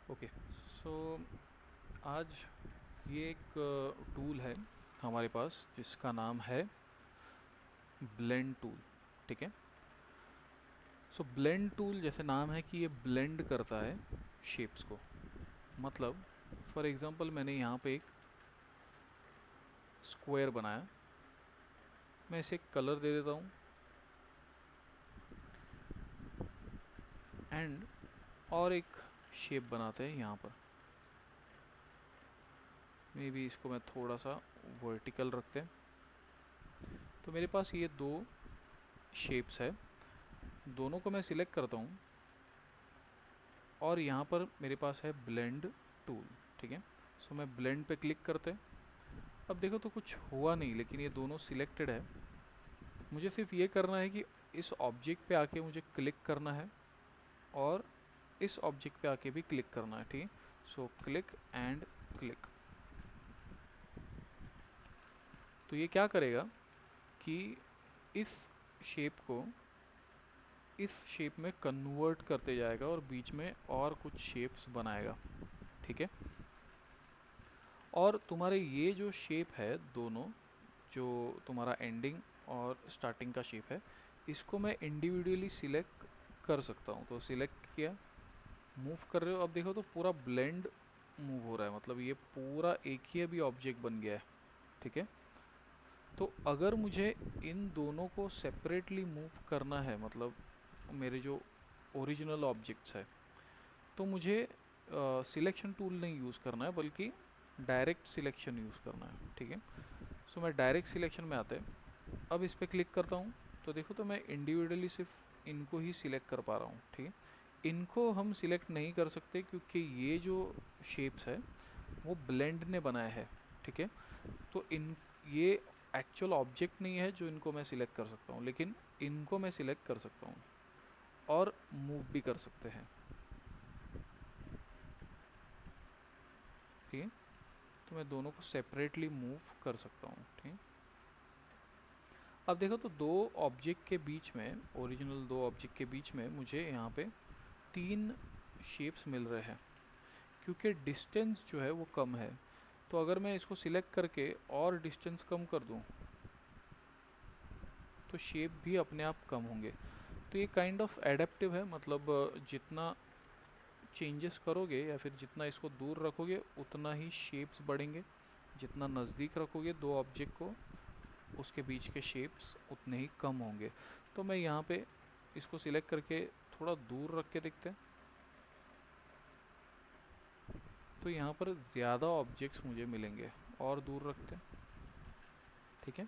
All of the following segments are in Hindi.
ओके। सो आज ये एक टूल है हमारे पास जिसका नाम है ब्लेंड टूल। ठीक है। सो ब्लेंड टूल जैसे नाम है कि ये ब्लेंड करता है शेप्स को। मतलब फॉर एग्जांपल मैंने यहाँ पे एक स्क्वायर बनाया, मैं इसे एक कलर दे देता हूँ एंड और एक शेप बनाते हैं यहाँ पर। मे बी इसको मैं थोड़ा सा वर्टिकल रखते हैं। तो मेरे पास ये दो शेप्स है, दोनों को मैं सिलेक्ट करता हूँ और यहाँ पर मेरे पास है ब्लेंड टूल। ठीक है। सो मैं ब्लेंड पे क्लिक करते हैं। अब देखो तो कुछ हुआ नहीं, लेकिन ये दोनों सिलेक्टेड है। मुझे सिर्फ ये करना है कि इस ऑब्जेक्ट पे आके मुझे क्लिक करना है और इस ऑब्जेक्ट पे आके भी क्लिक करना है। ठीक है। So click and click. तो ये क्या करेगा कि इस शेप को इस शेप में कन्वर्ट करते जाएगा और बीच में और कुछ शेप्स बनाएगा। ठीक है। और तुम्हारे ये जो शेप है दोनों, जो तुम्हारा एंडिंग और स्टार्टिंग का शेप है, इसको मैं इंडिविजुअली सिलेक्ट कर सकता हूँ। तो सिलेक्ट किया, मूव कर रहे हो, अब देखो तो पूरा ब्लेंड मूव हो रहा है, मतलब ये पूरा एक ही अभी ऑब्जेक्ट बन गया है। ठीक है। तो अगर मुझे इन दोनों को सेपरेटली मूव करना है, मतलब मेरे जो ओरिजिनल ऑब्जेक्ट्स है, तो मुझे सिलेक्शन टूल नहीं यूज़ करना है बल्कि डायरेक्ट सिलेक्शन यूज़ करना है। ठीक है। सो मैं डायरेक्ट सिलेक्शन में आते हैं, अब इस पर क्लिक करता हूँ तो देखो तो मैं इंडिविजुअली सिर्फ इनको ही सिलेक्ट कर पा रहा हूँ। ठीक है। इनको हम सिलेक्ट नहीं कर सकते क्योंकि ये जो शेप्स है वो ब्लेंड ने बनाया है। ठीक है। तो इन ये एक्चुअल ऑब्जेक्ट नहीं है जो इनको मैं सिलेक्ट कर सकता हूँ, लेकिन इनको मैं सिलेक्ट कर सकता हूँ और मूव भी कर सकते हैं। ठीक है। तो मैं दोनों को सेपरेटली मूव कर सकता हूँ। ठीक है। अब देखो तो दो ऑब्जेक्ट के बीच में, ओरिजिनल दो ऑब्जेक्ट के बीच में मुझे यहाँ पे तीन शेप्स मिल रहे हैं क्योंकि डिस्टेंस जो है वो कम है। तो अगर मैं इसको सिलेक्ट करके और डिस्टेंस कम कर दूँ तो शेप भी अपने आप कम होंगे। तो ये काइंड ऑफ एडेप्टिव है, मतलब जितना चेंजेस करोगे या फिर जितना इसको दूर रखोगे उतना ही शेप्स बढ़ेंगे, जितना नज़दीक रखोगे दो ऑब्जेक्ट को उसके बीच के शेप्स उतने ही कम होंगे। तो मैं यहाँ पे इसको सिलेक्ट करके थोड़ा दूर रख के देखते हैं, तो यहाँ पर ज़्यादा ऑब्जेक्ट्स मुझे मिलेंगे। और दूर रखते हैं। ठीक है।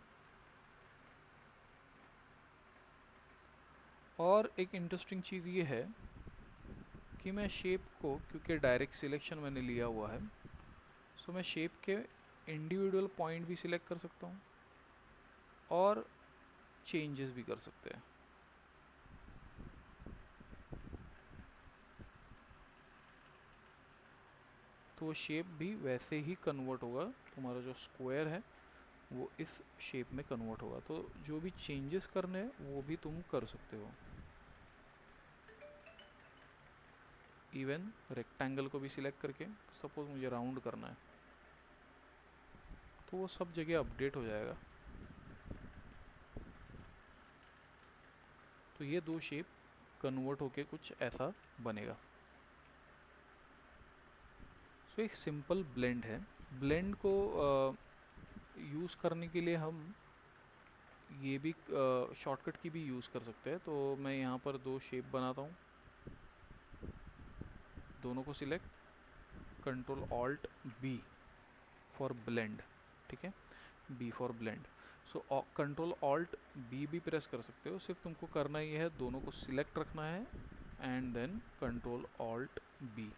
और एक इंटरेस्टिंग चीज़ ये है कि मैं शेप को, क्योंकि डायरेक्ट सिलेक्शन मैंने लिया हुआ है, सो मैं शेप के इंडिविजुअल पॉइंट भी सिलेक्ट कर सकता हूँ और चेंजेस भी कर सकते हैं। तो वो शेप भी वैसे ही कन्वर्ट होगा, तुम्हारा जो स्क्वायर है वो इस शेप में कन्वर्ट होगा। तो जो भी चेंजेस करने हैं वो भी तुम कर सकते हो। इवन रेक्टेंगल को भी सिलेक्ट करके, सपोज मुझे राउंड करना है, तो वो सब जगह अपडेट हो जाएगा। तो ये दो शेप कन्वर्ट होके कुछ ऐसा बनेगा। सो एक सिंपल ब्लेंड है। ब्लेंड को यूज़ करने के लिए हम ये भी शॉर्टकट की भी यूज़ कर सकते हैं। तो मैं यहाँ पर दो शेप बनाता हूँ, दोनों को select, control alt B for blend. ठीक है। B for blend. So control alt B भी प्रेस कर सकते हो, सिर्फ तुमको करना ही है दोनों को सिलेक्ट रखना है and then control alt B.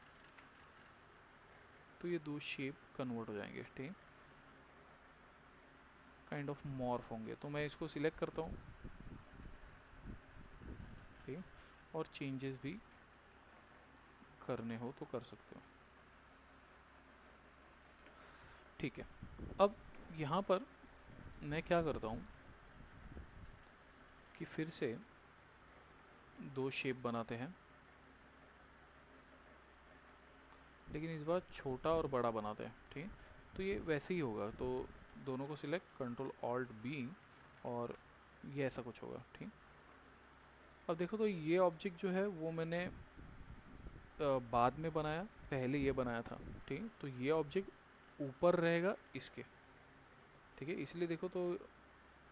तो ये दो शेप कन्वर्ट हो जाएंगे। ठीक है। काइंड ऑफ मॉर्फ होंगे। तो मैं इसको सिलेक्ट करता हूँ। ठीक है। और चेंजेस भी करने हो तो कर सकते हो। ठीक है। अब यहाँ पर मैं क्या करता हूँ कि फिर से दो शेप बनाते हैं। लेकिन इस बार छोटा और बड़ा बनाते हैं, ठीक है। तो ये वैसे ही होगा, तो दोनों को सिलेक्ट, कंट्रोल ऑल्ट बी, और ये ऐसा कुछ होगा, ठीक। अब देखो तो ये ऑब्जेक्ट जो है वो मैंने बाद में बनाया, पहले ये बनाया था, ठीक। तो ये ऑब्जेक्ट ऊपर रहेगा इसके, ठीक है। इसलिए देखो तो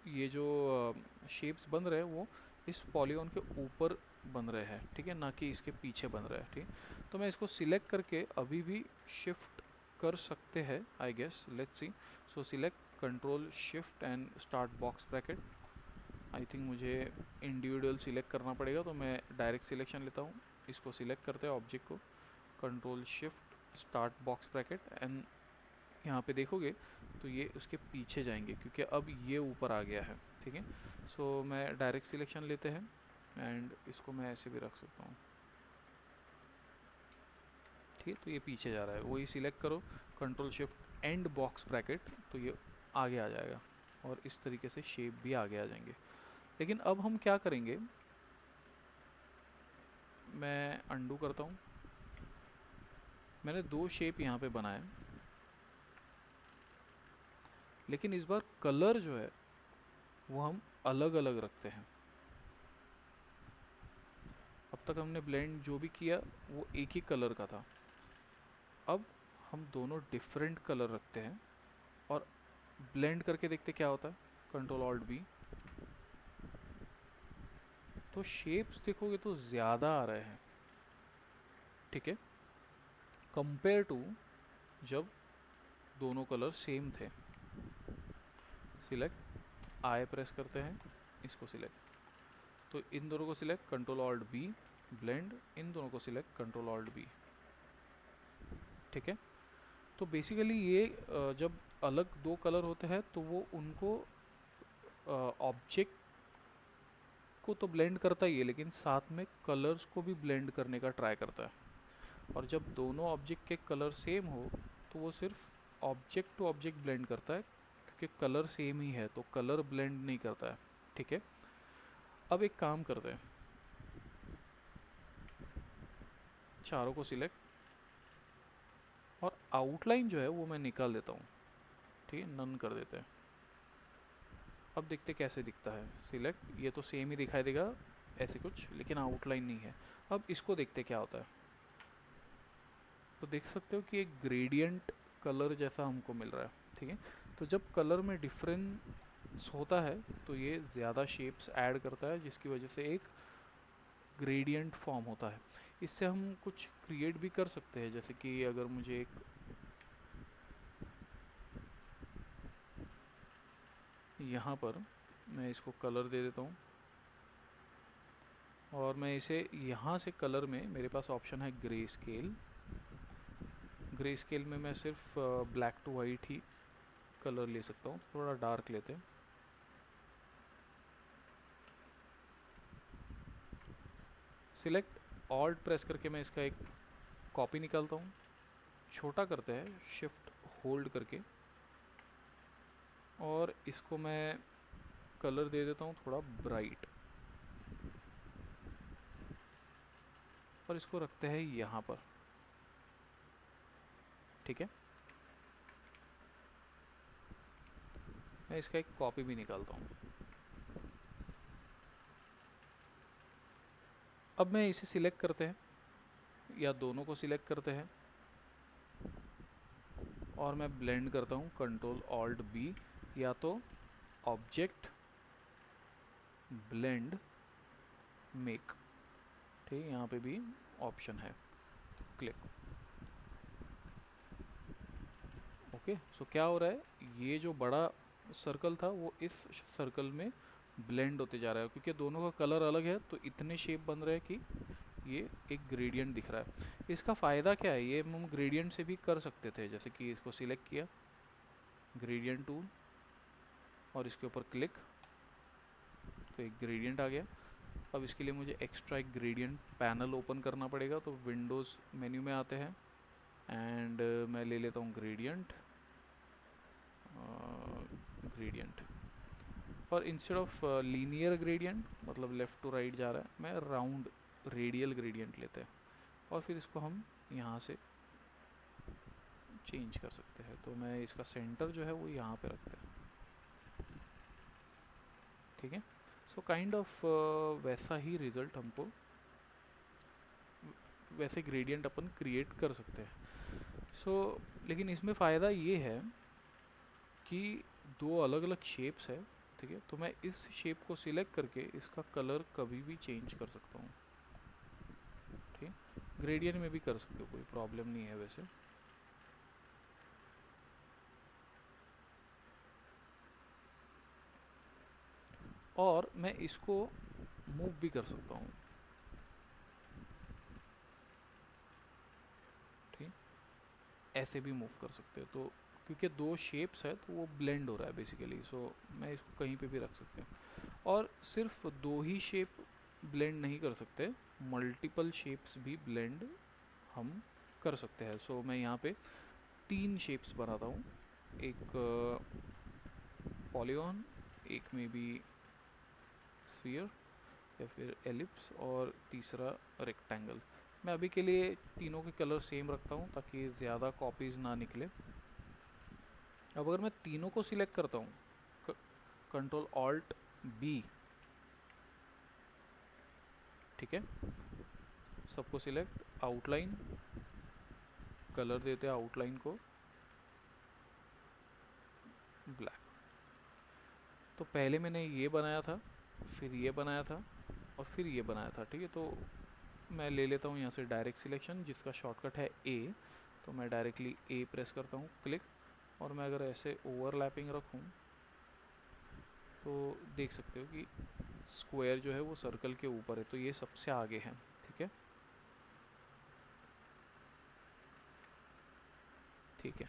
ये जो शेप्स बन रहे हैं वो इस पॉलीगॉन के ऊपर बन रहे हैं, ठीक है, ना कि इसके पीछे बन रहे हैं, ठीक। तो मैं इसको सिलेक्ट करके अभी भी शिफ्ट कर सकते हैं I guess, let's see. So select, control shift and start box bracket. I think मुझे इंडिविजुअल सिलेक्ट करना पड़ेगा, तो मैं डायरेक्ट सिलेक्शन लेता हूँ। इसको सिलेक्ट करते हैं ऑब्जेक्ट को, control shift start box bracket, and यहाँ पे देखोगे तो ये उसके पीछे जाएंगे क्योंकि अब ये ऊपर आ गया है, ठीक है। सो मैं डायरेक्ट सिलेक्शन लेते हैं एंड इसको मैं ऐसे भी रख सकता हूँ, ठीक है। तो ये पीछे जा रहा है, वही सिलेक्ट करो, control shift and box bracket, तो ये आगे आ जाएगा और इस तरीके से शेप भी आगे आ जाएंगे। लेकिन अब हम क्या करेंगे, मैं अंडू करता हूँ। मैंने दो शेप यहाँ पे बनाए, लेकिन इस बार कलर जो है वो हम अलग अलग रखते हैं। अब तक हमने ब्लेंड जो भी किया वो एक ही कलर का था, अब हम दोनों डिफरेंट कलर रखते हैं और ब्लेंड करके देखते क्या होता है, कंट्रोल ऑल्ट बी। तो शेप्स देखोगे तो ज़्यादा आ रहे हैं, ठीक है, कंपेयर टू जब दोनों कलर सेम थे। सिलेक्ट, आई प्रेस करते हैं, इसको सिलेक्ट, तो इन दोनों को select, control alt B, blend, इन दोनों को सिलेक्ट, कंट्रोल ऑल्ट बी, ठीक है। तो बेसिकली ये जब अलग दो कलर होते हैं तो वो उनको ऑब्जेक्ट को तो ब्लेंड करता ही है, लेकिन साथ में कलर्स को भी ब्लेंड करने का ट्राई करता है। और जब दोनों ऑब्जेक्ट के कलर सेम हो तो वो सिर्फ ऑब्जेक्ट टू ऑब्जेक्ट ब्लेंड करता है, क्योंकि कलर सेम ही है तो कलर ब्लेंड नहीं करता है, ठीक है। अब एक काम करते हैं, चारों को सिलेक्ट और आउटलाइन जो है वो मैं निकाल देता हूँ, ठीक है, नन कर देते हैं। अब देखते कैसे दिखता है, सिलेक्ट, ये तो सेम ही दिखाई देगा ऐसे कुछ, लेकिन आउटलाइन नहीं है। अब इसको देखते क्या होता है, तो देख सकते हो कि एक ग्रेडियंट कलर जैसा हमको मिल रहा है, ठीक है। तो जब कलर में डिफरेंस होता है तो ये ज़्यादा शेप्स ऐड करता है, जिसकी वजह से एक ग्रेडियंट फॉर्म होता है। इससे हम कुछ क्रिएट भी कर सकते हैं, जैसे कि अगर मुझे एक यहाँ पर मैं इसको कलर दे देता हूँ और मैं इसे यहाँ से कलर में, मेरे पास ऑप्शन है ग्रे स्केल। ग्रे स्केल में मैं सिर्फ ब्लैक टू वाइट ही कलर ले सकता हूँ, थोड़ा डार्क लेते हैं। सिलेक्ट, ऑल्ट प्रेस करके मैं इसका एक कॉपी निकालता हूँ, छोटा करते हैं शिफ्ट होल्ड करके, और इसको मैं कलर दे देता हूँ थोड़ा ब्राइट, और इसको रखते हैं यहाँ पर, ठीक है। मैं इसका एक कॉपी भी निकालता हूँ। अब मैं इसे सिलेक्ट करते हैं या दोनों को सिलेक्ट करते हैं और मैं ब्लेंड करता हूँ, कंट्रोल ऑल्ट बी, या तो ऑब्जेक्ट ब्लेंड मेक, ठीक है, यहाँ पे भी ऑप्शन है, क्लिक, ओके। सो क्या हो रहा है, ये जो बड़ा सर्कल था वो इस सर्कल में ब्लेंड होते जा रहा है, क्योंकि दोनों का कलर अलग है तो इतने शेप बन रहे हैं कि ये एक ग्रेडियंट दिख रहा है। इसका फ़ायदा क्या है, ये हम ग्रेडियंट से भी कर सकते थे, जैसे कि इसको सिलेक्ट किया, ग्रेडियंट टूल, और इसके ऊपर क्लिक, तो एक ग्रेडियंट आ गया। अब इसके लिए मुझे एक्स्ट्रा एक ग्रेडियंट पैनल ओपन करना पड़ेगा, तो विंडोज़ मेन्यू में आते हैं एंड मैं ले लेता हूँ ग्रेडियंट, ग्रेडियंट, और इंस्टेड ऑफ लीनियर ग्रेडियंट, मतलब लेफ़्ट टू राइट जा रहा है, मैं राउंड रेडियल ग्रेडियंट लेते हैं, और फिर इसको हम यहाँ से चेंज कर सकते हैं। तो मैं इसका सेंटर जो है वो यहाँ पे रखते हैं, ठीक है। सो काइंड ऑफ वैसा ही रिज़ल्ट हमको, वैसे ग्रेडियंट अपन क्रिएट कर सकते हैं। सो लेकिन इसमें फ़ायदा ये है कि दो अलग अलग शेप्स है, ठीक है। तो मैं इस शेप को सिलेक्ट करके इसका कलर कभी भी चेंज कर सकता हूँ, ठीक। ग्रेडियंट में भी कर सकते हो, कोई प्रॉब्लम नहीं है वैसे। और मैं इसको मूव भी कर सकता हूँ, ठीक, ऐसे भी मूव कर सकते हो। तो क्योंकि दो शेप्स है तो वो ब्लेंड हो रहा है बेसिकली, सो मैं इसको कहीं पे भी रख सकते हैं। और सिर्फ दो ही शेप ब्लेंड नहीं कर सकते, मल्टीपल शेप्स भी ब्लेंड हम कर सकते हैं। सो मैं यहाँ पे 3 शेप्स बनाता हूँ, एक पॉलीगॉन, एक में भी स्फीयर या फिर एलिप्स, और तीसरा रेक्टेंगल। मैं अभी के लिए तीनों के कलर सेम रखता हूँ ताकि ज़्यादा कॉपीज़ ना निकले। अब अगर मैं तीनों को सिलेक्ट करता हूँ, कंट्रोल ऑल्ट बी, ठीक है, सबको सिलेक्ट, आउटलाइन, कलर देते हैं आउटलाइन को ब्लैक। तो पहले मैंने ये बनाया था, फिर ये बनाया था, और फिर ये बनाया था, ठीक है। तो मैं ले लेता हूँ यहाँ से डायरेक्ट सिलेक्शन, जिसका शॉर्टकट है ए। तो मैं डायरेक्टली ए प्रेस करता हूँ, क्लिक, और मैं अगर ऐसे ओवरलैपिंग रखूँ तो देख सकते हो कि स्क्वायर जो है वो सर्कल के ऊपर है, तो ये सबसे आगे है, ठीक है, ठीक है।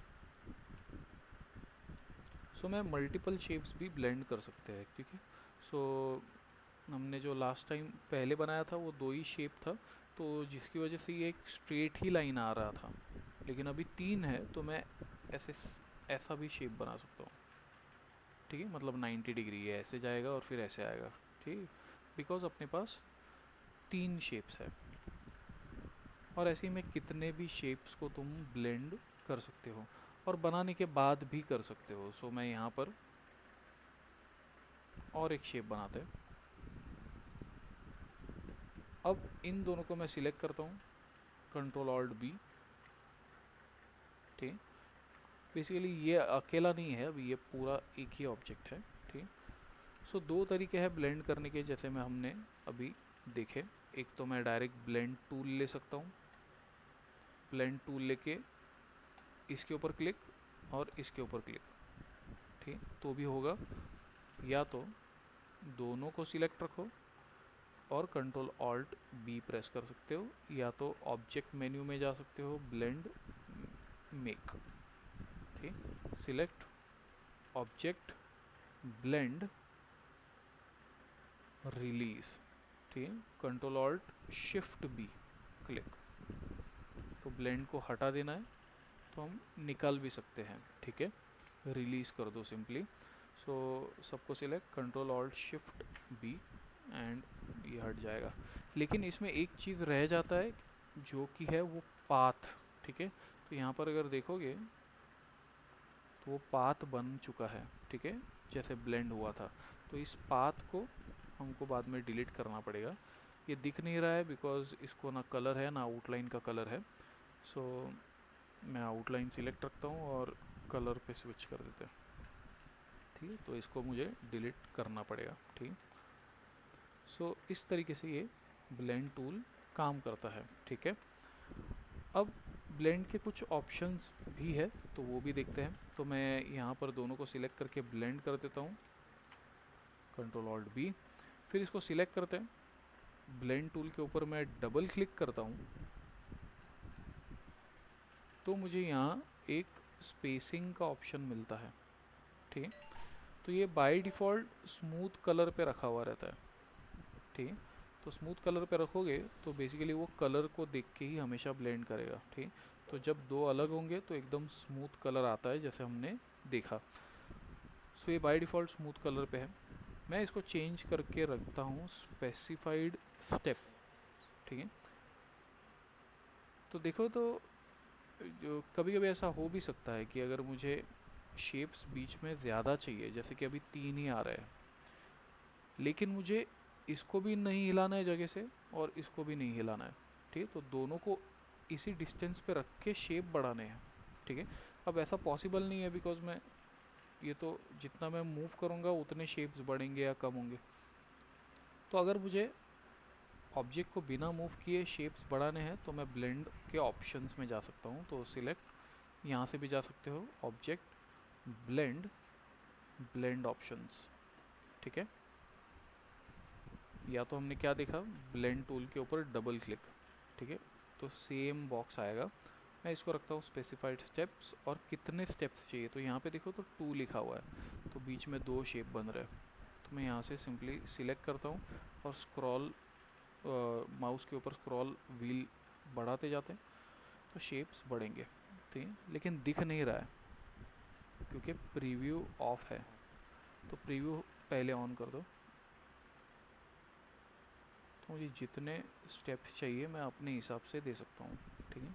सो मैं मल्टीपल शेप्स भी ब्लेंड कर सकते हैं, ठीक है। सो हमने जो लास्ट टाइम पहले बनाया था वो दो ही शेप था, तो जिसकी वजह से ये एक स्ट्रेट ही लाइन आ रहा था। लेकिन अभी 3 है तो मैं ऐसे ऐसा भी शेप बना सकता हूँ, ठीक है। मतलब 90 डिग्री है, ऐसे जाएगा और फिर ऐसे आएगा, ठीक, बिकॉज अपने पास 3 शेप्स है। और ऐसे ही में कितने भी शेप्स को तुम ब्लेंड कर सकते हो और बनाने के बाद भी कर सकते हो। सो मैं यहाँ पर और एक शेप बनाते हैं। अब इन दोनों को मैं सिलेक्ट करता हूँ, कंट्रोल ऑल्ट बी, ठीक। बेसिकली ये अकेला नहीं है, अभी ये पूरा एक ही ऑब्जेक्ट है, ठीक। सो दो तरीके हैं ब्लेंड करने के, जैसे मैं हमने अभी देखे। एक तो मैं डायरेक्ट ब्लेंड टूल ले सकता हूँ, ब्लेंड टूल लेके इसके ऊपर क्लिक और इसके ऊपर क्लिक, ठीक, तो भी होगा। या तो दोनों को सिलेक्ट रखो और कंट्रोल ऑल्ट बी प्रेस कर सकते हो, या तो ऑब्जेक्ट मेन्यू में जा सकते हो, ब्लेंड मेक, ठीक, सिलेक्ट ऑब्जेक्ट, ब्लेंड, रिलीज, ठीक, control alt shift B, click. तो ब्लेंड को हटा देना है तो हम निकाल भी सकते हैं, ठीक है, रिलीज़ कर दो सिंपली। सो सबको select, control alt shift B, and ये हट जाएगा। लेकिन इसमें एक चीज़ रह जाता है जो कि है वो पाथ, ठीक है। तो यहाँ पर अगर देखोगे तो वो पाथ बन चुका है, ठीक है, जैसे ब्लेंड हुआ था। तो इस पाथ को हमको बाद में डिलीट करना पड़ेगा। ये दिख नहीं रहा है बिकॉज इसको ना कलर है ना आउटलाइन का कलर है। सो मैं आउटलाइन सिलेक्ट रखता हूँ और कलर पे स्विच कर देते हैं, ठीक है। तो इसको मुझे डिलीट करना पड़ेगा, ठीक। सो इस तरीके से ये ब्लेंड टूल काम करता है, ठीक है। अब ब्लेंड के कुछ ऑप्शंस भी है तो वो भी देखते हैं। तो मैं यहाँ पर दोनों को सिलेक्ट करके ब्लेंड कर देता हूँ, कंट्रोल ऑल्ट बी, फिर इसको सिलेक्ट करते हैं, ब्लेंड टूल के ऊपर मैं डबल क्लिक करता हूँ तो मुझे यहाँ एक स्पेसिंग का ऑप्शन मिलता है, ठीक है। तो ये बाय डिफ़ॉल्ट स्मूथ कलर पे रखा हुआ रहता है, ठीक है। तो स्मूथ कलर पे रखोगे तो बेसिकली वो कलर को देख के ही हमेशा ब्लेंड करेगा, ठीक। तो जब दो अलग होंगे तो एकदम स्मूथ कलर आता है जैसे हमने देखा। सो ये बाय डिफ़ॉल्ट स्मूथ कलर पे है। मैं इसको चेंज करके रखता हूँ स्पेसिफाइड स्टेप, ठीक है। तो देखो तो जो कभी कभी ऐसा हो भी सकता है कि अगर मुझे शेप्स बीच में ज़्यादा चाहिए, जैसे कि अभी 3 ही आ रहे हैं, लेकिन मुझे इसको भी नहीं हिलाना है जगह से और इसको भी नहीं हिलाना है, ठीक है, तो दोनों को इसी डिस्टेंस पे रख के शेप बढ़ाने हैं, ठीक है। अब ऐसा पॉसिबल नहीं है, बिकॉज मैं ये तो जितना मैं मूव करूँगा उतने शेप्स बढ़ेंगे या कम होंगे। तो अगर मुझे ऑब्जेक्ट को बिना मूव किए शेप्स बढ़ाने हैं तो मैं ब्लेंड के ऑप्शंस में जा सकता हूँ, तो सिलेक्ट, यहाँ से भी जा सकते हो ऑब्जेक्ट, ब्लेंड, ब्लेंड ऑप्शंस, ठीक है। या तो हमने क्या देखा, ब्लेंड टूल के ऊपर डबल क्लिक, ठीक है, तो सेम बॉक्स आएगा। मैं इसको रखता हूँ स्पेसिफाइड स्टेप्स, और कितने स्टेप्स चाहिए, तो यहाँ पे देखो तो 2 लिखा हुआ है, तो बीच में 2 शेप बन रहे हैं। तो मैं यहाँ से सिंपली सिलेक्ट करता हूँ और स्क्रॉल, माउस के ऊपर स्क्रॉल व्हील बढ़ाते जाते हैं तो शेप्स बढ़ेंगे, ठीक है। लेकिन दिख नहीं रहा है क्योंकि प्रीव्यू ऑफ है, तो प्रीव्यू पहले ऑन कर दो। तो मुझे जितने स्टेप्स चाहिए मैं अपने हिसाब से दे सकता हूँ, ठीक है,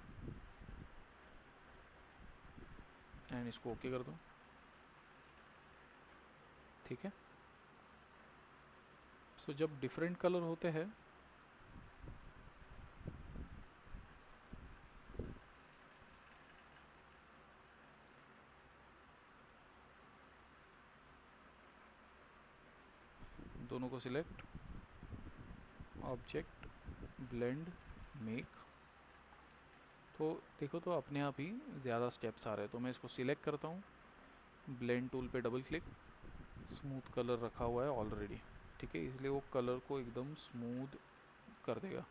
एंड इसको ओके कर दो, ठीक है। सो जब डिफरेंट कलर होते हैं दोनों को सिलेक्ट, ऑब्जेक्ट, ब्लेंड, मेक, तो देखो तो अपने आप ही ज़्यादा स्टेप्स आ रहे हैं। तो मैं इसको सिलेक्ट करता हूँ, ब्लेंड टूल पे डबल क्लिक, स्मूथ कलर रखा हुआ है ऑलरेडी, ठीक है, इसलिए वो कलर को एकदम स्मूथ कर देगा।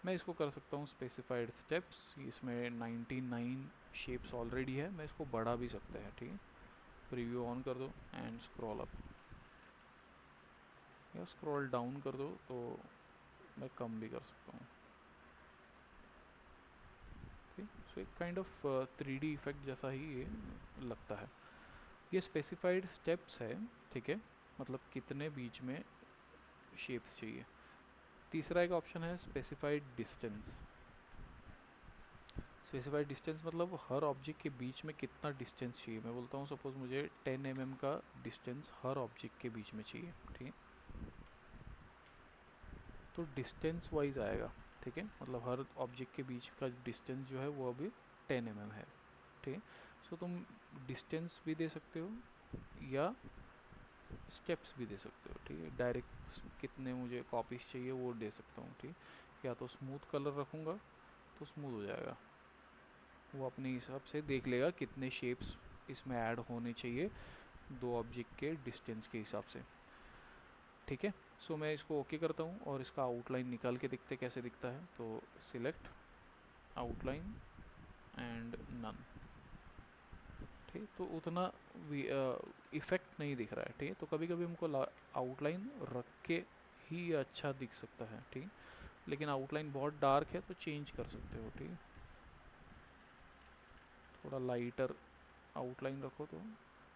मैं इसको कर सकता हूँ स्पेसिफाइड स्टेप्स, इसमें 99 शेप्स ऑलरेडी है, मैं इसको बढ़ा भी सकता है, ठीक है। प्रीव्यू ऑन कर दो एंड स्क्रॉल अप या स्क्रॉल डाउन कर दो, तो मैं कम भी कर सकता हूँ, ठीक। सो एक काइंड ऑफ 3D इफेक्ट जैसा ही ये लगता है। ये स्पेसिफाइड स्टेप्स है, ठीक है, मतलब कितने बीच में शेप्स चाहिए। तीसरा एक ऑप्शन है स्पेसिफाइड डिस्टेंस। स्पेसिफाइड डिस्टेंस मतलब हर ऑब्जेक्ट के बीच में कितना डिस्टेंस चाहिए। मैं बोलता हूँ सपोज मुझे 10 mm का डिस्टेंस हर ऑब्जेक्ट के बीच में चाहिए, ठीक है, तो डिस्टेंस वाइज आएगा, ठीक है, मतलब हर ऑब्जेक्ट के बीच का डिस्टेंस जो है वो अभी 10 mm है, ठीक है। सो तुम डिस्टेंस भी दे सकते हो या स्टेप्स भी दे सकते हो, ठीक है, डायरेक्ट कितने मुझे कॉपीज चाहिए वो दे सकता हूँ, ठीक। या तो स्मूथ कलर रखूँगा तो स्मूथ हो जाएगा, वो अपने हिसाब से देख लेगा कितने शेप्स इसमें ऐड होने चाहिए दो ऑब्जेक्ट के डिस्टेंस के हिसाब से, ठीक है। सो मैं इसको ओके करता हूँ और इसका आउटलाइन निकाल के देखते कैसे दिखता है। तो सिलेक्ट, आउटलाइन एंड नन, ठीक, तो उतना इफेक्ट नहीं दिख रहा है, ठीक है। तो कभी कभी हमको आउटलाइन रख के ही अच्छा दिख सकता है, ठीक, लेकिन आउटलाइन बहुत डार्क है तो चेंज कर सकते हो, ठीक, थोड़ा लाइटर आउटलाइन रखो तो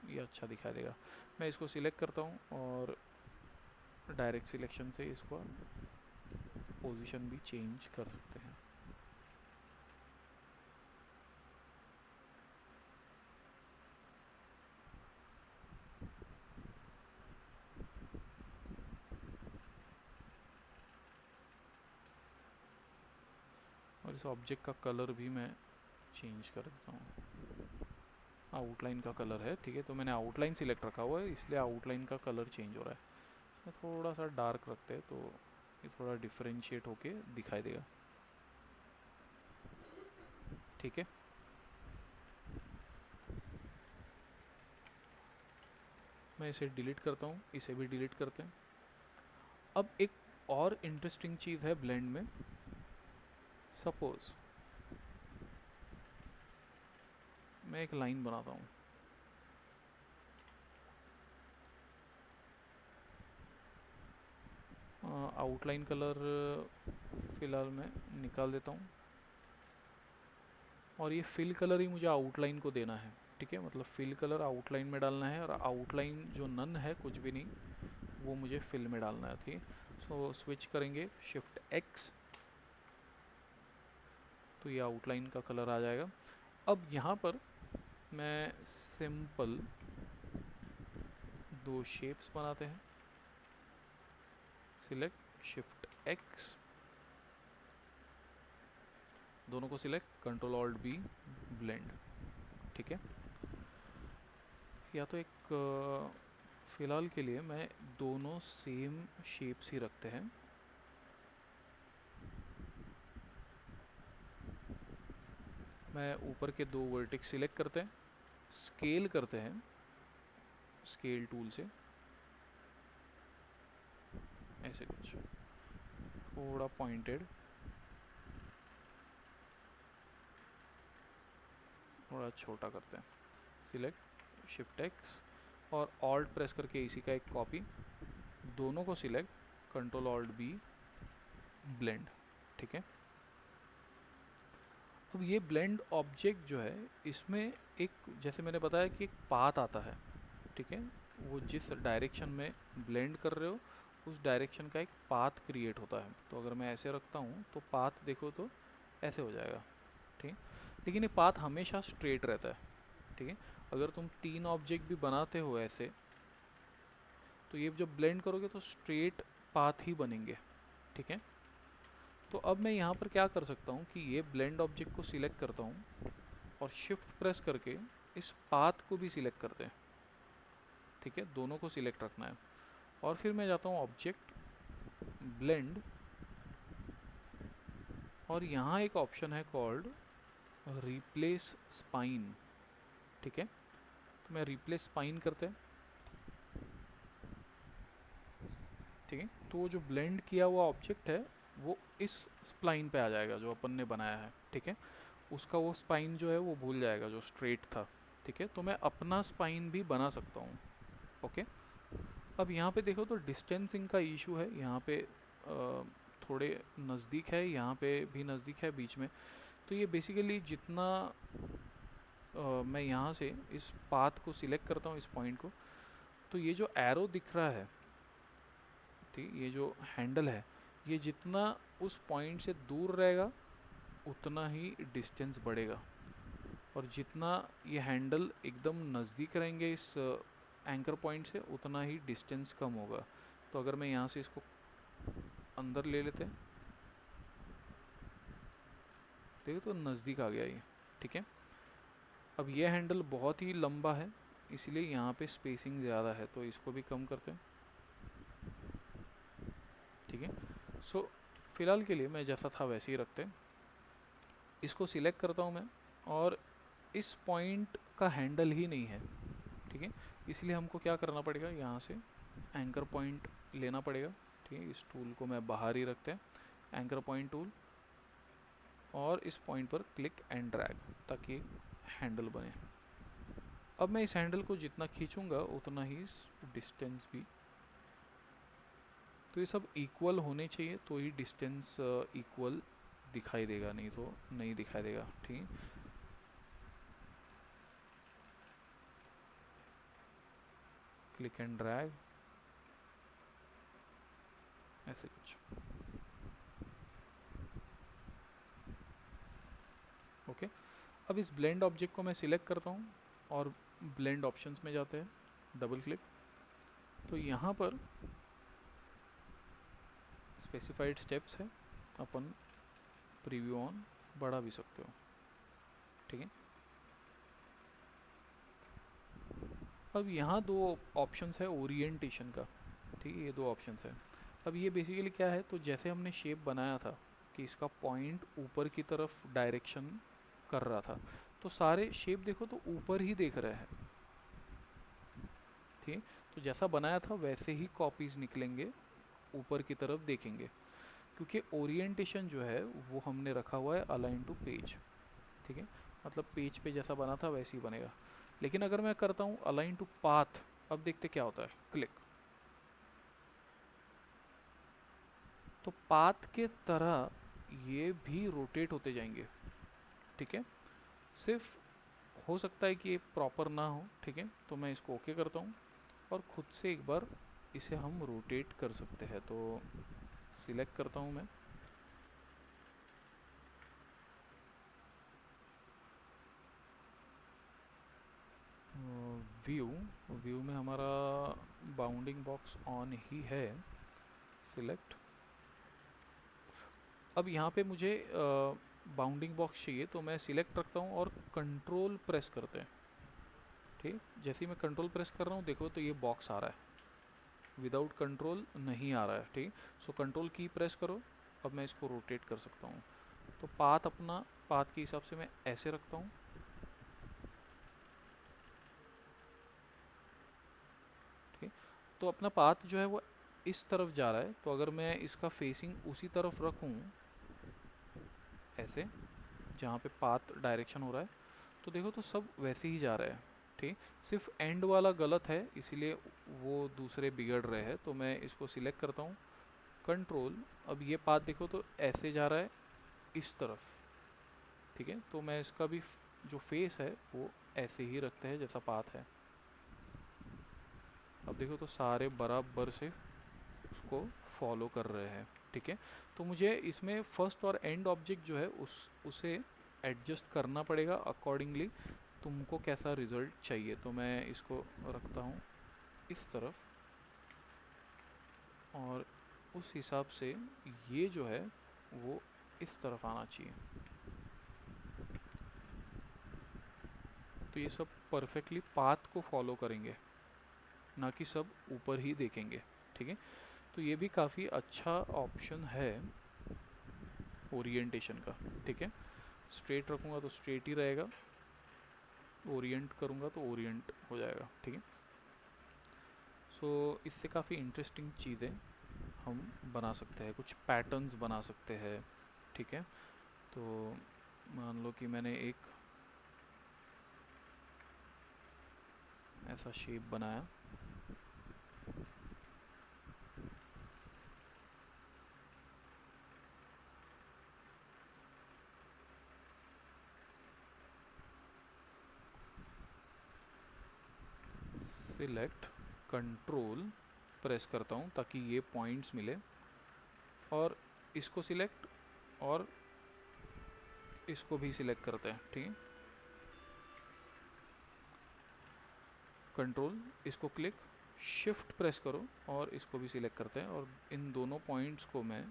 ये अच्छा दिखाई देगा। मैं इसको सिलेक्ट करता हूँ और डायरेक्ट सिलेक्शन से इसको पोजीशन भी चेंज कर सकते हैं। और इस ऑब्जेक्ट का कलर भी मैं चेंज कर देता हूँ, आउटलाइन का कलर है, ठीक है, तो मैंने आउटलाइन सिलेक्ट रखा हुआ है इसलिए आउटलाइन का कलर चेंज हो रहा है। इसमें थोड़ा सा डार्क रखते हैं तो ये थोड़ा डिफ्रेंशिएट होके दिखाई देगा, ठीक है। मैं इसे डिलीट करता हूँ, इसे भी डिलीट करते हैं। अब एक और इंटरेस्टिंग चीज़ है ब्लेंड में, सपोज मैं एक लाइन बनाता हूँ, आउटलाइन कलर फ़िलहाल मैं निकाल देता हूँ और ये फिल कलर ही मुझे आउटलाइन को देना है, ठीक है, मतलब फिल कलर आउटलाइन में डालना है और आउटलाइन जो नन है कुछ भी नहीं वो मुझे फिल में डालना है, ठीक है। सो स्विच करेंगे शिफ्ट एक्स, तो ये आउटलाइन का कलर आ जाएगा। अब यहाँ पर मैं सिंपल दो शेप्स बनाते हैं। सिलेक्ट शिफ्ट एक्स, दोनों को select, control alt B, blend. ठीक है, या तो एक फ़िलहाल के लिए मैं दोनों सेम शेप्स ही रखते हैं। मैं ऊपर के दो वर्टेक्स सिलेक्ट करते हैं, स्केल करते हैं स्केल टूल से, ऐसे कुछ थोड़ा पॉइंटेड, थोड़ा छोटा करते हैं। सिलेक्ट शिफ्ट एक्स और ऑल्ट प्रेस करके इसी का एक कॉपी, दोनों को select, control alt B, blend. ठीक है, अब ये ब्लेंड ऑब्जेक्ट जो है, इसमें एक, जैसे मैंने बताया कि एक पाथ आता है। ठीक है, वो जिस डायरेक्शन में ब्लेंड कर रहे हो उस डायरेक्शन का एक पाथ क्रिएट होता है। तो अगर मैं ऐसे रखता हूँ तो पाथ देखो तो ऐसे हो जाएगा। ठीक है, लेकिन ये पाथ हमेशा स्ट्रेट रहता है। ठीक है, अगर तुम तीन ऑब्जेक्ट भी बनाते हो ऐसे, तो ये जब ब्लेंड करोगे तो स्ट्रेट पाथ ही बनेंगे। ठीक है, तो अब मैं यहाँ पर क्या कर सकता हूँ कि ये ब्लेंड ऑब्जेक्ट को सिलेक्ट करता हूँ और शिफ्ट प्रेस करके इस पाथ को भी सिलेक्ट करते हैं। ठीक है, दोनों को सिलेक्ट रखना है और फिर मैं जाता हूँ ऑब्जेक्ट, ब्लेंड, और यहाँ एक ऑप्शन है कॉल्ड रिप्लेस स्पाइन। ठीक है, तो मैं रिप्लेस स्पाइन करते हैं। ठीक है, तो वो जो ब्लेंड किया हुआ ऑब्जेक्ट है वो इस स्प्लाइन पे आ जाएगा जो अपन ने बनाया है। ठीक है, उसका वो स्पाइन जो है वो भूल जाएगा जो स्ट्रेट था। ठीक है, तो मैं अपना स्पाइन भी बना सकता हूँ। ओके, अब यहाँ पे देखो तो डिस्टेंसिंग का इशू है। यहाँ पे थोड़े नज़दीक है, यहाँ पे भी नज़दीक है, बीच में। तो ये बेसिकली जितना मैं यहाँ से इस पाथ को सिलेक्ट करता हूँ, इस पॉइंट को, तो ये जो एरो दिख रहा है, ठीक, ये जो हैंडल है, ये जितना उस पॉइंट से दूर रहेगा उतना ही डिस्टेंस बढ़ेगा, और जितना ये हैंडल एकदम नज़दीक रहेंगे इस एंकर पॉइंट से उतना ही डिस्टेंस कम होगा। तो अगर मैं यहाँ से इसको अंदर ले लेते हैं, देखो तो नज़दीक आ गया ये। ठीक है, अब ये हैंडल बहुत ही लंबा है इसलिए यहाँ पे स्पेसिंग ज़्यादा है, तो इसको भी कम करते हैं। ठीक है, सो फिलहाल के लिए मैं जैसा था वैसे ही रखते हैं। इसको सिलेक्ट करता हूँ मैं, और इस पॉइंट का हैंडल ही नहीं है। ठीक है, इसलिए हमको क्या करना पड़ेगा, यहाँ से एंकर पॉइंट लेना पड़ेगा। ठीक है, इस टूल को मैं बाहर ही रखते हैं, एंकर पॉइंट टूल, और इस पॉइंट पर क्लिक एंड ड्रैग ताकि हैंडल बने। अब मैं इस हैंडल को जितना खींचूंगा उतना ही डिस्टेंस भी, तो ये सब इक्वल होने चाहिए तो ही डिस्टेंस इक्वल दिखाई देगा, नहीं तो नहीं दिखाई देगा। ठीक है, क्लिक एंड ड्रैग, ऐसे कुछ। ओके, अब इस ब्लेंड ऑब्जेक्ट को मैं सिलेक्ट करता हूँ और ब्लेंड ऑप्शंस में जाते हैं, डबल क्लिक, तो यहाँ पर स्पेसिफाइड स्टेप्स है, अपन प्रीव्यू ऑन बढ़ा भी सकते हो। ठीक है, अब यहाँ दो ऑप्शंस है ओरिएंटेशन का। ठीक है, ये दो ऑप्शंस है। अब ये बेसिकली क्या है, तो जैसे हमने शेप बनाया था कि इसका पॉइंट ऊपर की तरफ डायरेक्शन कर रहा था, तो सारे शेप देखो तो ऊपर ही देख रहे हैं। ठीक, तो जैसा बनाया था वैसे ही कॉपीज निकलेंगे, ऊपर की तरफ देखेंगे, क्योंकि ओरिएंटेशन जो है वो हमने रखा हुआ है अलाइन टू पेज। ठीक है, मतलब पेज पे जैसा बना था वैसे ही बनेगा। लेकिन अगर मैं करता हूँ अलाइन टू पाथ, अब देखते क्या होता है, क्लिक, तो पाथ के तरह ये भी रोटेट होते जाएंगे। ठीक है, सिर्फ हो सकता है कि ये प्रॉपर ना हो। ठीक है, तो मैं इसको ओके करता हूँ और खुद से एक बार इसे हम रोटेट कर सकते हैं। तो सिलेक्ट करता हूँ मैं, व्यू, व्यू में हमारा बाउंडिंग बॉक्स ऑन ही है। सिलेक्ट। अब यहाँ पे मुझे बाउंडिंग बॉक्स चाहिए, तो मैं सिलेक्ट रखता हूँ और कंट्रोल प्रेस करते हैं। ठीक, जैसे ही मैं कंट्रोल प्रेस कर रहा हूँ देखो तो ये बॉक्स आ रहा है, विदाउट कंट्रोल नहीं आ रहा है। ठीक, सो कंट्रोल की प्रेस करो। अब मैं इसको रोटेट कर सकता हूँ। तो पाथ अपना, पाथ के हिसाब से मैं ऐसे रखता हूँ। ठीक, तो अपना पाथ जो है वो इस तरफ जा रहा है, तो अगर मैं इसका फेसिंग उसी तरफ रखूँ ऐसे, जहाँ पे पाथ डायरेक्शन हो रहा है, तो देखो तो सब वैसे ही जा रहा है। ठीक, सिर्फ एंड वाला गलत है, इसीलिए वो दूसरे बिगड़ रहे हैं। तो मैं इसको सिलेक्ट करता हूँ, कंट्रोल। अब ये पाथ देखो तो ऐसे जा रहा है इस तरफ। ठीक है, तो मैं इसका भी जो फेस है वो ऐसे ही रखते हैं जैसा पाथ है। अब देखो तो सारे बराबर से उसको फॉलो कर रहे हैं। ठीक है, तो मुझे इसमें फर्स्ट और एंड ऑब्जेक्ट जो है उसे एडजस्ट करना पड़ेगा अकॉर्डिंगली तुमको कैसा रिज़ल्ट चाहिए। तो मैं इसको रखता हूँ इस तरफ, और उस हिसाब से ये जो है वो इस तरफ आना चाहिए। तो ये सब परफेक्टली पाथ को फॉलो करेंगे, ना कि सब ऊपर ही देखेंगे। ठीक है, तो ये भी काफ़ी अच्छा ऑप्शन है ओरिएंटेशन का। ठीक है, स्ट्रेट रखूँगा तो स्ट्रेट ही रहेगा, ओरिएंट करूँगा तो ओरिएंट हो जाएगा। ठीक है, सो इससे काफ़ी इंटरेस्टिंग चीज़ें हम बना सकते हैं, कुछ पैटर्न्स बना सकते हैं। ठीक है, तो मान लो कि मैंने एक ऐसा शेप बनाया, सिलेक्ट, कंट्रोल प्रेस करता हूँ ताकि ये पॉइंट्स मिले, और इसको सिलेक्ट और इसको भी सिलेक्ट करते हैं। ठीक है, कंट्रोल, इसको क्लिक, शिफ्ट प्रेस करो और इसको भी सिलेक्ट करते हैं, और इन दोनों पॉइंट्स को मैं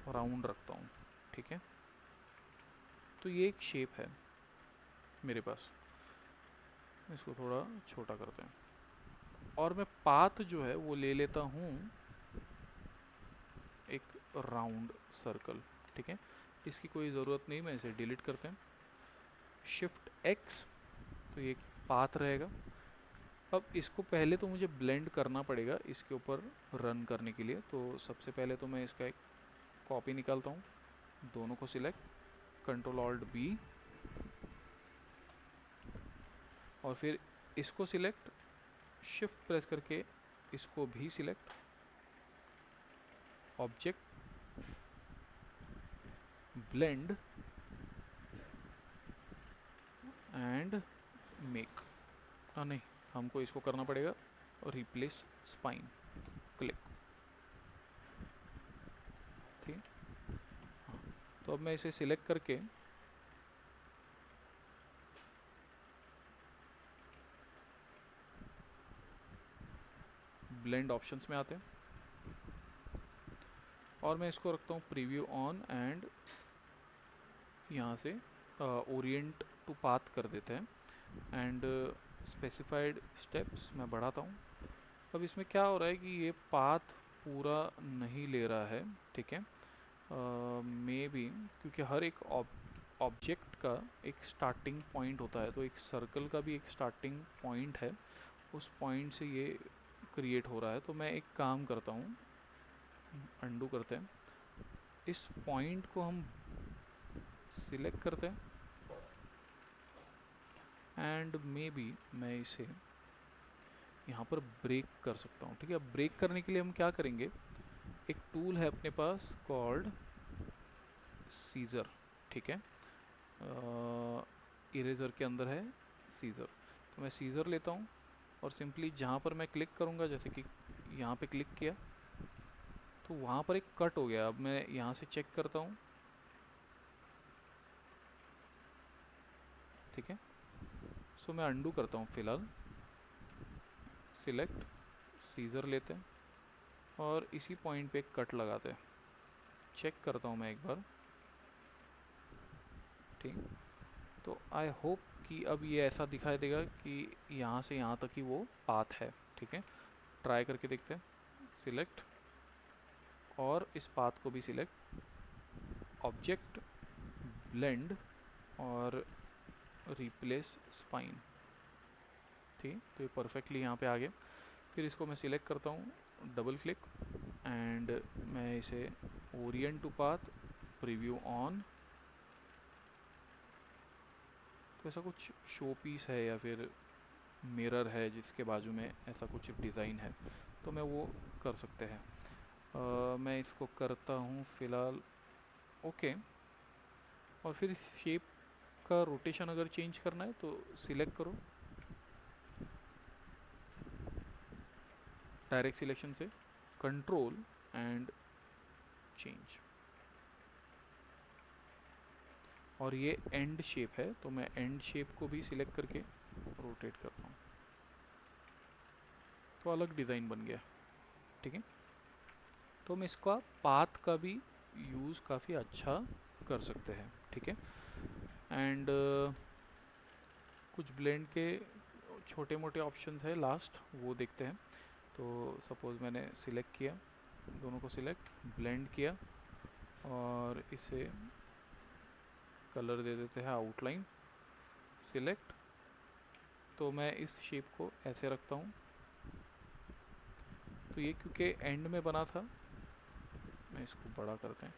राउंड रखता हूँ। ठीक है, तो ये एक शेप है मेरे पास, इसको थोड़ा छोटा करते हैं, और मैं पाथ जो है वो ले लेता हूँ एक राउंड सर्कल। ठीक है, इसकी कोई ज़रूरत नहीं, मैं इसे डिलीट करते हैं। शिफ्ट एक्स, तो ये एक पाथ रहेगा। अब इसको पहले तो मुझे ब्लेंड करना पड़ेगा इसके ऊपर रन करने के लिए। तो सबसे पहले तो मैं इसका एक कॉपी निकालता हूँ, दोनों को सिलेक्ट, कंट्रोल ऑल्ट बी, और फिर इसको सिलेक्ट, शिफ्ट प्रेस करके इसको भी select, object, blend and make. नहीं, हमको इसको करना पड़ेगा रिप्लेस स्पाइन, क्लिक। ठीक है, हाँ, तो अब मैं इसे सिलेक्ट करके ब्लेंड ऑप्शंस में आते हैं, और मैं इसको रखता हूँ प्रीव्यू ऑन, एंड यहाँ से ओरिएंट टू पाथ कर देते हैं, एंड स्पेसिफाइड स्टेप्स मैं बढ़ाता हूँ। अब इसमें क्या हो रहा है कि ये पाथ पूरा नहीं ले रहा है। ठीक है, मे बी क्योंकि हर एक ऑब्जेक्ट का एक स्टार्टिंग पॉइंट होता है, तो एक सर्कल का भी एक स्टार्टिंग पॉइंट है, उस पॉइंट से ये क्रिएट हो रहा है। तो मैं एक काम करता हूँ, अंडू करते हैं, इस पॉइंट को हम सिलेक्ट करते हैं, एंड मे बी मैं इसे यहाँ पर ब्रेक कर सकता हूँ। ठीक है, ब्रेक करने के लिए हम क्या करेंगे, एक टूल है अपने पास कॉल्ड सीजर। ठीक है, इरेजर के अंदर है सीजर, तो मैं सीजर लेता हूँ, और सिंपली जहाँ पर मैं क्लिक करूँगा, जैसे कि यहाँ पे क्लिक किया तो वहाँ पर एक कट हो गया। अब मैं यहाँ से चेक करता हूँ। ठीक है, सो मैं अंडू करता हूँ फ़िलहाल, सिलेक्ट, सीज़र लेते हैं और इसी पॉइंट पे कट लगाते हैं। चेक करता हूँ मैं एक बार, ठीक। तो आई होप कि अब ये ऐसा दिखाई देगा कि यहाँ से यहाँ तक ही वो पाथ है, ठीक है। ट्राई करके देखते हैं, सिलेक्ट और इस पाथ को भी सिलेक्ट, ऑब्जेक्ट, ब्लेंड और रिप्लेस स्पाइन, ठीक। तो ये परफेक्टली यहाँ पे आ गया। फिर इसको मैं सिलेक्ट करता हूँ, डबल क्लिक एंड मैं इसे orient to path, preview on. तो ऐसा कुछ शो पीस है या फिर मिरर है जिसके बाजू में ऐसा कुछ डिज़ाइन है, तो मैं वो कर सकते हैं। मैं इसको करता हूँ फ़िलहाल ओके। और फिर इस शेप का रोटेशन अगर चेंज करना है तो सिलेक्ट करो, डायरेक्ट सिलेक्शन से कंट्रोल एंड चेंज। और ये एंड शेप है तो मैं एंड शेप को भी सिलेक्ट करके रोटेट करता हूँ, तो अलग डिज़ाइन बन गया, ठीक है। तो हम इसका पाथ का भी यूज़ काफ़ी अच्छा कर सकते हैं, ठीक है। एंड कुछ ब्लेंड के छोटे मोटे ऑप्शंस है लास्ट, वो देखते हैं। तो सपोज़ मैंने सिलेक्ट किया, दोनों को सिलेक्ट, ब्लेंड किया और इसे कलर दे देते हैं आउटलाइन, सिलेक्ट। तो मैं इस शेप को ऐसे रखता हूँ। तो ये क्योंकि एंड में बना था, मैं इसको बड़ा करते हैं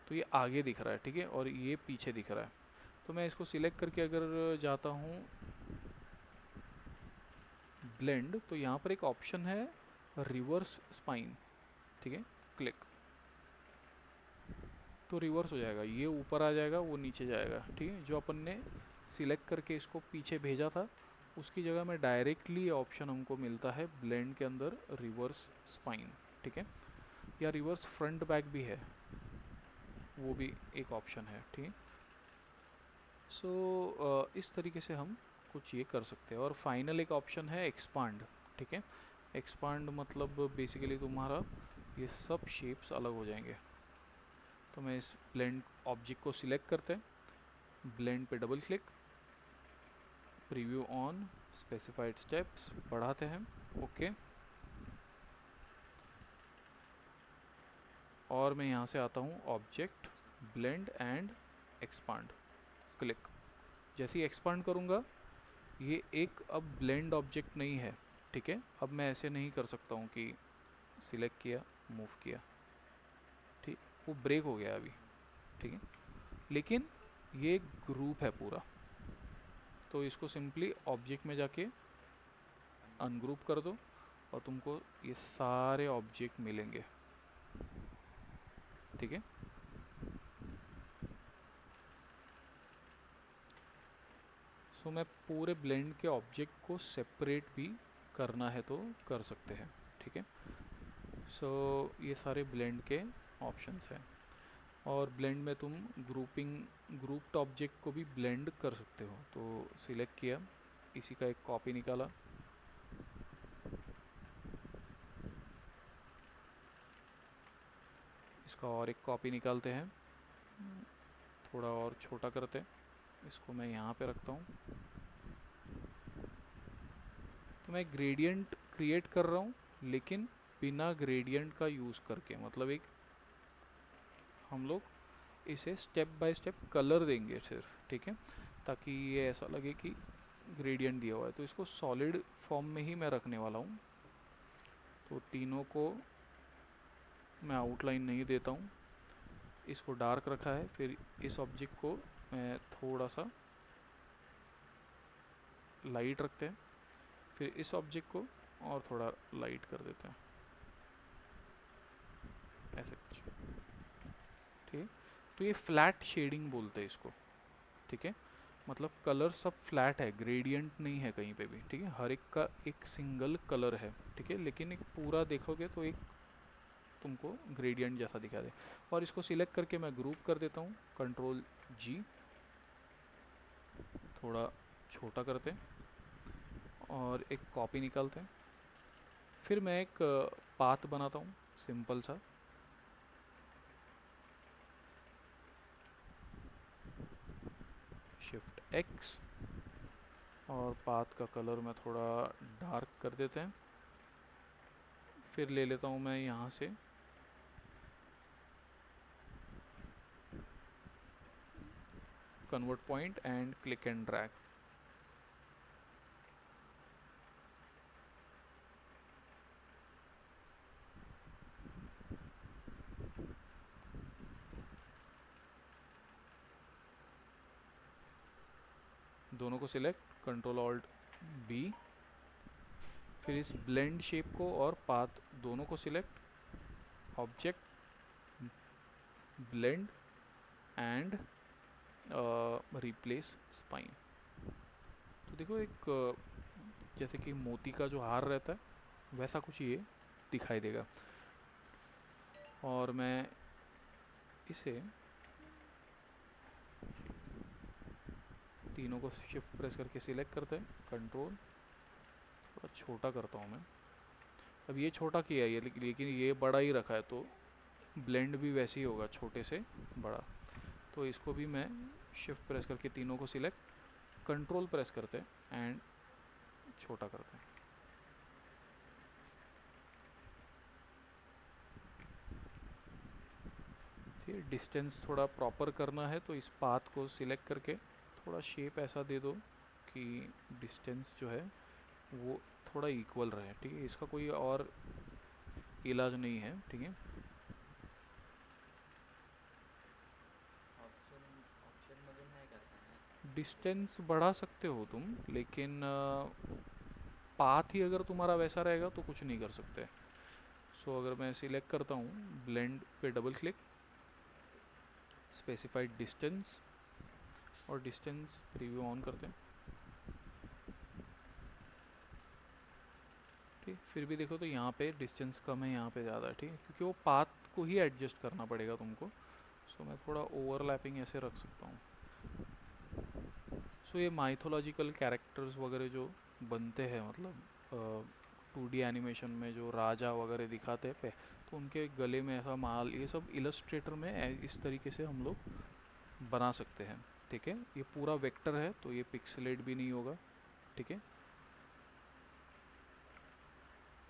तो ये आगे दिख रहा है, ठीक है, और ये पीछे दिख रहा है। तो मैं इसको सिलेक्ट करके अगर जाता हूँ ब्लेंड, तो यहाँ पर एक ऑप्शन है रिवर्स स्पाइन, ठीक है, क्लिक। तो रिवर्स हो जाएगा, ये ऊपर आ जाएगा, वो नीचे जाएगा, ठीक है। जो अपन ने सिलेक्ट करके इसको पीछे भेजा था उसकी जगह में डायरेक्टली ऑप्शन हमको मिलता है ब्लेंड के अंदर रिवर्स स्पाइन, ठीक है। या रिवर्स फ्रंट बैक भी है, वो भी एक ऑप्शन है, ठीक है। सो इस तरीके से हम कुछ ये कर सकते हैं। और फाइनल एक ऑप्शन है एक्सपांड, ठीक है। एक्सपांड मतलब बेसिकली तुम्हारा ये सब शेप्स अलग हो जाएंगे। तो मैं इस ब्लेंड ऑब्जेक्ट को सिलेक्ट करते हैं, ब्लेंड पे double click, preview on, specified steps बढ़ाते हैं, ओके। और मैं यहाँ से आता हूँ object, blend and expand, click. जैसे ही एक्सपांड करूँगा ये एक अब ब्लेंड ऑब्जेक्ट नहीं है, ठीक है। अब मैं ऐसे नहीं कर सकता हूँ कि सिलेक्ट किया, मूव किया, ठीक, वो ब्रेक हो गया अभी, ठीक है। लेकिन ये ग्रुप है पूरा, तो इसको सिंपली ऑब्जेक्ट में जाके अनग्रुप कर दो और तुमको ये सारे ऑब्जेक्ट मिलेंगे, ठीक है। सो मैं पूरे ब्लेंड के ऑब्जेक्ट को सेपरेट भी करना है तो कर सकते हैं, ठीक है। सो ये सारे ब्लेंड के ऑप्शंस हैं। और ब्लेंड में तुम ग्रुप्ड ऑब्जेक्ट को भी ब्लेंड कर सकते हो। तो सिलेक्ट किया, इसी का एक कॉपी निकाला, इसका और एक कॉपी निकालते हैं, थोड़ा और छोटा करते हैं, इसको मैं यहाँ पे रखता हूँ। तो मैं ग्रेडियंट क्रिएट कर रहा हूँ लेकिन बिना ग्रेडियंट का यूज़ करके, मतलब एक हम लोग इसे स्टेप बाय स्टेप कलर देंगे सिर्फ, ठीक है, ताकि ये ऐसा लगे कि ग्रेडियंट दिया हुआ है। तो इसको सॉलिड फॉर्म में ही मैं रखने वाला हूँ। तो तीनों को मैं आउटलाइन नहीं देता हूँ, इसको डार्क रखा है। फिर इस ऑब्जेक्ट को मैं थोड़ा सा लाइट रखते हैं, फिर इस ऑब्जेक्ट को और थोड़ा लाइट कर देते हैं, ऐसे कुछ, ठीक है। तो ये फ्लैट शेडिंग बोलते हैं इसको, ठीक है। मतलब कलर सब फ्लैट है, ग्रेडियंट नहीं है कहीं पे भी, ठीक है। हर एक का एक सिंगल कलर है, ठीक है, लेकिन एक पूरा देखोगे तो एक तुमको ग्रेडियंट जैसा दिखा दे। और इसको सिलेक्ट करके मैं ग्रुप कर देता हूँ, कंट्रोल जी, थोड़ा छोटा करते हैं और एक कॉपी निकालते हैं। फिर मैं एक पाथ बनाता हूँ सिंपल सा। शिफ्ट एक्स और पाथ का कलर मैं थोड़ा डार्क कर देते हैं। फिर ले लेता हूँ मैं यहाँ से convert point and click and drag. दोनों को सिलेक्ट, कंट्रोल ऑल्ट बी। फिर इस ब्लेंड शेप को और पाथ दोनों को select, object, blend and replace spine. तो देखो एक जैसे कि मोती का जो हार रहता है वैसा कुछ ये दिखाई देगा। और मैं इसे तीनों को शिफ्ट प्रेस करके सिलेक्ट करते हैं, कंट्रोल, थोड़ा छोटा करता हूँ मैं। अब ये छोटा किया है ये, लेकिन ये बड़ा ही रखा है तो ब्लेंड भी वैसे ही होगा, छोटे से बड़ा। तो इसको भी मैं शिफ्ट प्रेस करके तीनों को सिलेक्ट, कंट्रोल प्रेस करते हैं एंड छोटा करते हैं। फिर डिस्टेंस थोड़ा प्रॉपर करना है तो इस पाथ को सिलेक्ट करके थोड़ा शेप ऐसा दे दो कि डिस्टेंस जो है वो थोड़ा इक्वल रहे। ठीक है, इसका कोई और इलाज नहीं है। ठीक है, डिस्टेंस बढ़ा सकते हो तुम, लेकिन पाथ ही अगर तुम्हारा वैसा रहेगा तो कुछ नहीं कर सकते। सो अगर मैं सिलेक्ट करता हूँ, ब्लेंड पे डबल क्लिक, स्पेसिफाइड डिस्टेंस और डिस्टेंस प्रीव्यू ऑन करते हैं। ठीक, फिर भी देखो तो यहाँ पे डिस्टेंस कम है, यहाँ पे ज़्यादा है। ठीक है, क्योंकि वो पाथ को ही एडजस्ट करना पड़ेगा तुमको। सो मैं थोड़ा ओवरलैपिंग ऐसे रख सकता हूँ। सो ये माइथोलॉजिकल कैरेक्टर्स वगैरह जो बनते हैं, मतलब 2D एनिमेशन में जो राजा वगैरह दिखाते हैं पे, तो उनके गले में ऐसा माल, ये सब इलस्ट्रेटर में इस तरीके से हम लोग बना सकते हैं। ठीक है, ये पूरा वेक्टर है तो ये पिक्सेलेट भी नहीं होगा। ठीक है,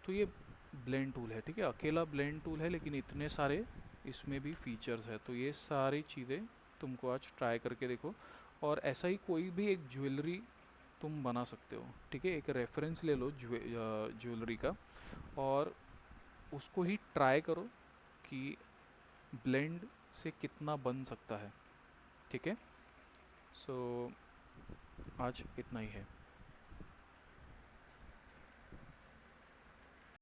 तो ये ब्लेंड टूल है। ठीक है, अकेला ब्लेंड टूल है लेकिन इतने सारे इसमें भी फीचर्स है। तो ये सारी चीज़ें तुमको आज ट्राई करके देखो, और ऐसा ही कोई भी एक ज्वेलरी तुम बना सकते हो। ठीक है, एक रेफरेंस ले लो ज्वेलरी का और उसको ही ट्राई करो कि ब्लेंड से कितना बन सकता है। ठीक है, सो आज इतना ही है।